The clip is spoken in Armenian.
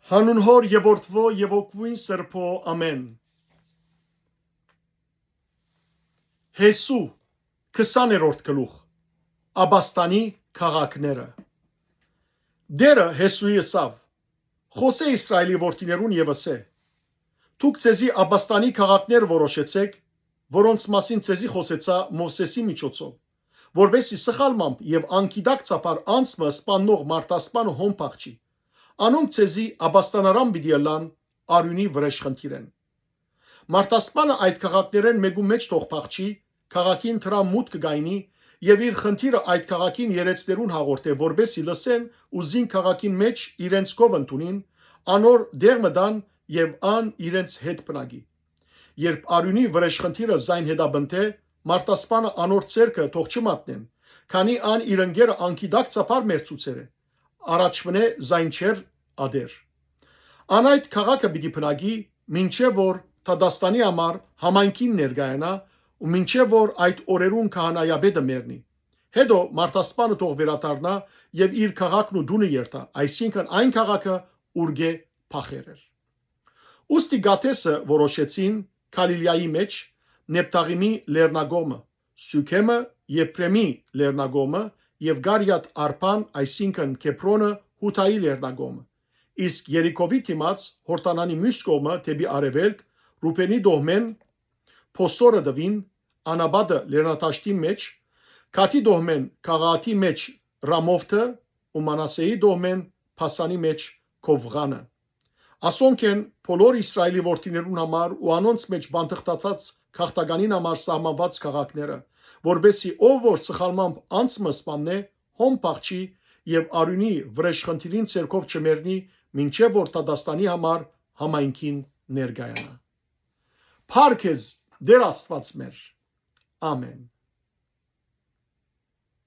Հանուն Հոր եւ Որդվո եւ Օգվույն Սրբո ամեն։ Հեսու 20-րդ գլուխ Աբաստանի քաղաքները։ Դերը Հեսուի ըսավ. Խոսե Իսրայելի որդիներուն եւ ասե. Դուք ցեզի Աբաստանի քաղաքներ որոշեցեք, որոնց մասին ցեզի խոսեցա Մովսեսի միջոցով, որբեսի սխալմամբ եւ անկիդակցաբար անցմը սպանող մարտասպանը հոն փախչի։ Անոնք ցեզի Աբաստանարան պիտի լան արյունի վրեժխնդիրեն։ Մարտասպանը այդ քաղաքներեն մեկու մեջ թող փախչի, քաղաքին դրա մուտք գայնի եւ իր խնդիրը այդ քաղաքին երեցներուն հաղորդե, որբեսի լսեն ու զին քաղաքին մեջ իրենց կով ընդունին, անոր դեղ մտան եւ ան իրենց հետ բնագի։ Երբ արյունի վրեժխնդիրը զայն հետաբնթե, մարտասպանը անոր ցերկը թող չմատնեն, քանի ան իր ընկերը անկիդակցաբար մերցուցեր է։ Առաջվնե զայն չեր ադեր։ Ան այդ քաղաքը պիտի բնագի, մինչև որ Թադաստանի համար համայնքին ներգայանա ու մինչև որ այդ օրերուն քահանայապետը մեռնի։ Հետո մարտասպանը թող վերադառնա եւ իր քաղաքն ու դունը երթա, այսինքն այն քաղաքը ուրգե փախեր էր։ Ուստի Գաթեսը որոշեցին Գալիլեայի մեջ Նեփտաղիմի լեռնագոմը, Սուքեմը, Եփրեմի լեռնագոմը եւ Գարիաթ Արփան, այսինքն Քեփրոնը Հութայի լեռնագոմը, իսկ Երիկովի դիմաց Հորտանանի մյուս կողմը դեպի արևելք Ռուբենի դոհմեն Փոսորը դվին Անաբադը լեռնատաշտի մեջ, Քաթի դոհմեն Քաղաաթի մեջ Ռամովթը ու Մանասեի դոհմեն Փասանի մեջ Քովղանը։ Ասոնքեն բոլոր Իսրայելի որդիներուն համար ու անոնց մեջ բանտղտացած քաղաքականին համար սահմանված քաղաքները, որբեսի ով որ սխալմամբ անցմը սպաննե, հոն փախչի եւ արյունի վրեժխնդիրին ցերկով չմեռնի, մինչեւ որ Թադաստանի համար համայնքին ներգայանա։ Փառքեզ Դեր Աստված մեր։ Ամեն։